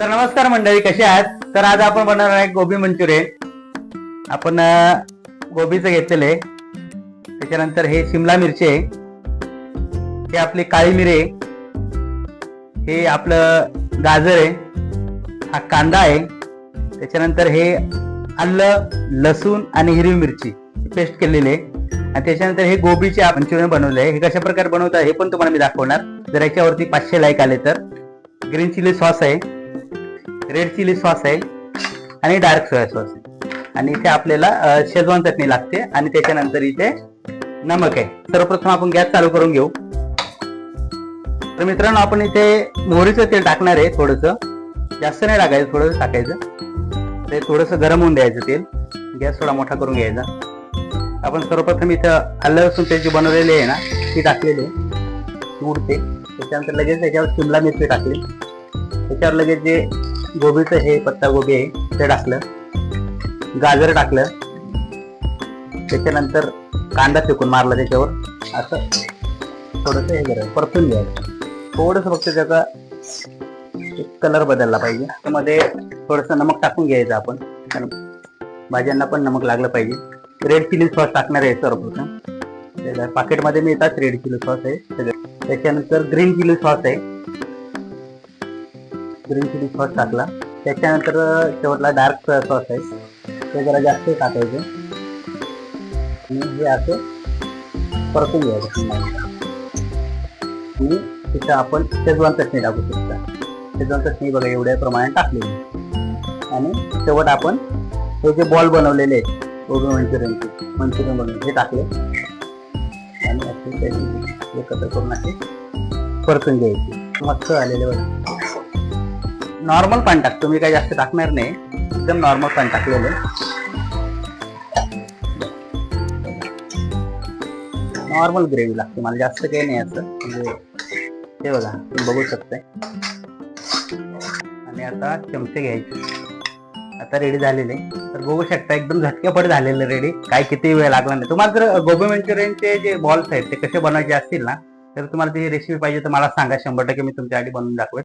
तर नमस्कार मंडळी, कसे आहात? तर आज आपण बनवणार आहे गोबी मंचुरियन. आपण गोबीचं घेतलेलं आहे, त्याच्यानंतर हे शिमला मिरची आहे, हे आपली काळी मिरी आहे, हे आपलं गाजर आहे, हा कांदा आहे, त्याच्यानंतर हे आलं, लसूण आणि हिरवी मिरची पेस्ट केलेली आहे, आणि त्याच्यानंतर हे गोबीचे मंचुरियन बनवले आहे. हे कशा प्रकारे बनवतात हे पण तुम्हाला मी दाखवणार. जर याच्यावरती 500 लाईक आले तर. ग्रीन चिली सॉस आहे, रेड चिली सॉस आहे आणि डार्क सोया सॉस आहे, आणि इथे आपल्याला शेजवान चटणी लागते, आणि त्याच्यानंतर इथे नमक आहे. सर्वप्रथम आपण गॅस चालू करून घेऊ. तर मित्रांनो, आपण इथे मोहरीचं तेल टाकणार आहे. थोडंसं जास्त नाही टाकायचं, थोडंसं टाकायचं. ते थोडंसं गरम होऊन द्यायचं तेल. गॅस थोडा मोठा करून घ्यायचा. आपण सर्वप्रथम इथं आलं लसूण पेस्ट जी बनवलेली आहे ना, ती टाकलेली आहे, उडते. त्याच्यानंतर लगेच त्याच्यावर शिमला मिरची टाकली, त्याच्यावर लगेच जे गोबीचं हे पत्ता गोबी आहे ते टाकलं, गाजर टाकलं, त्याच्यानंतर कांदा फेकून मारला त्याच्यावर. असं थोडंसं हे करायचं, परतून घ्यायचं. थोडंसं फक्त त्याचा कलर बदलला पाहिजे. त्यामध्ये थोडंसं नमक टाकून घ्यायचं आपण, कारण भाज्यांना पण नमक लागलं पाहिजे. रेड चिली सॉस टाकणार आहे सर्वप्रथम. पाकिटमध्ये मिळतात रेड चिली सॉस आहे. त्याच्यानंतर ग्रीन चिली सॉस आहे, ग्रीन चिली सॉस टाकला. त्याच्यानंतर शेवटला डार्क सोया सॉस आहे, ते जरा जास्त टाकायचं, आणि हे असं परतून घ्यायचं. आणि तिथं आपण शेजवान चटणी टाकू शकता. शेजवान चटणी बघा एवढ्या प्रमाणात टाकलेली. आणि शेवट आपण हे जे बॉल बनवलेले आहेत गोबी मंचुरियन बनवून हे टाकले, आणि असे एकत्र करून असे परतून घ्यायचे. मस्त आलेले बघा. नॉर्मल पाणी टाकतो मी, काही जास्त टाकणार नाही, एकदम नॉर्मल पाणी टाकलेलं. नॉर्मल ग्रेव्ही लागते मला, जास्त काही नाही असं. म्हणजे हे बघा, तुम्ही बघू शकताय. आणि आता चमचे घ्यायचे. आता रेडी झालेले, तर बघू शकता एकदम झटक्यापट झालेलं रेडी. काय किती वेळ लागला नाही. तुम्हाला जर गोबी मंचुरियनचे जे बॉल्स आहेत ते कसे बनवायचे असतील ना, तर तुम्हाला ती रेसिपी पाहिजे तर मला सांगा, 100% मी तुमच्यासाठी बनवून दाखवेन.